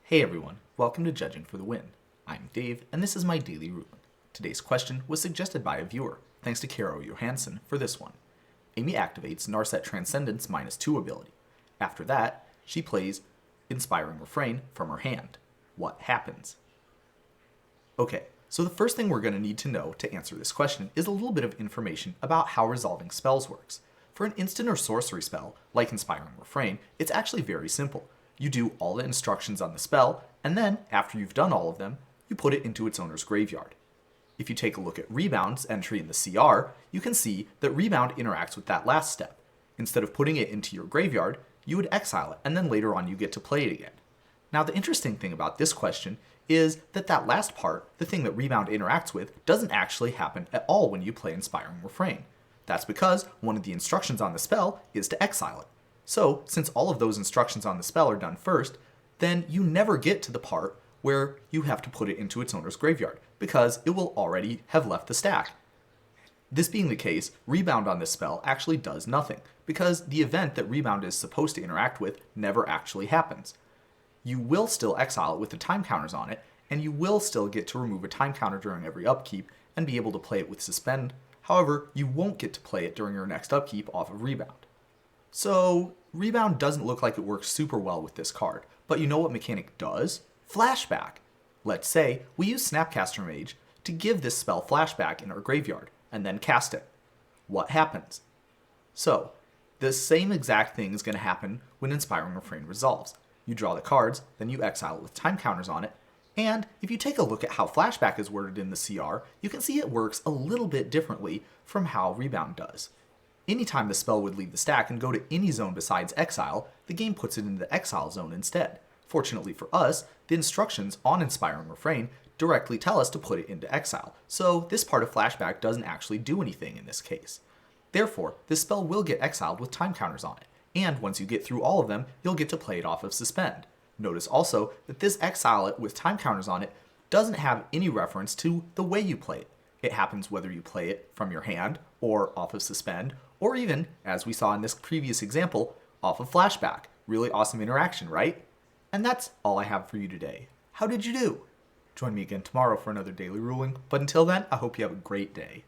Hey everyone, welcome to Judging for the Win. I'm Dave, and this is my daily ruling. Today's question was suggested by a viewer, thanks to Karo Johansson for this one. Amy activates Narset Transcendent's -2 ability. After that, she plays Inspiring Refrain from her hand. What happens? Okay, so the first thing we're going to need to know to answer this question is a little bit of information about how resolving spells works. For an instant or sorcery spell, like Inspiring Refrain, it's actually very simple. You do all the instructions on the spell, and then, after you've done all of them, you put it into its owner's graveyard. If you take a look at Rebound's entry in the CR, you can see that Rebound interacts with that last step. Instead of putting it into your graveyard, you would exile it, and then later on you get to play it again. Now the interesting thing about this question is that that last part, the thing that Rebound interacts with, doesn't actually happen at all when you play Inspiring Refrain. That's because one of the instructions on the spell is to exile it. So, since all of those instructions on the spell are done first, then you never get to the part where you have to put it into its owner's graveyard, because it will already have left the stack. This being the case, Rebound on this spell actually does nothing, because the event that Rebound is supposed to interact with never actually happens. You will still exile it with the time counters on it, and you will still get to remove a time counter during every upkeep and be able to play it with Suspend. However, you won't get to play it during your next upkeep off of Rebound. So, Rebound doesn't look like it works super well with this card, but you know what mechanic does? Flashback! Let's say we use Snapcaster Mage to give this spell Flashback in our graveyard, and then cast it. What happens? So, the same exact thing is going to happen when Inspiring Refrain resolves. You draw the cards, then you exile it with time counters on it, and if you take a look at how Flashback is worded in the CR, you can see it works a little bit differently from how Rebound does. Anytime the spell would leave the stack and go to any zone besides exile, the game puts it into the exile zone instead. Fortunately for us, the instructions on Inspiring Refrain directly tell us to put it into exile, so this part of Flashback doesn't actually do anything in this case. Therefore, this spell will get exiled with time counters on it, and once you get through all of them, you'll get to play it off of Suspend. Notice also that this exile it with time counters on it doesn't have any reference to the way you play it. It happens whether you play it from your hand, or off of Suspend, or even, as we saw in this previous example, off of Flashback. Really awesome interaction, right? And that's all I have for you today. How did you do? Join me again tomorrow for another daily ruling, but until then, I hope you have a great day.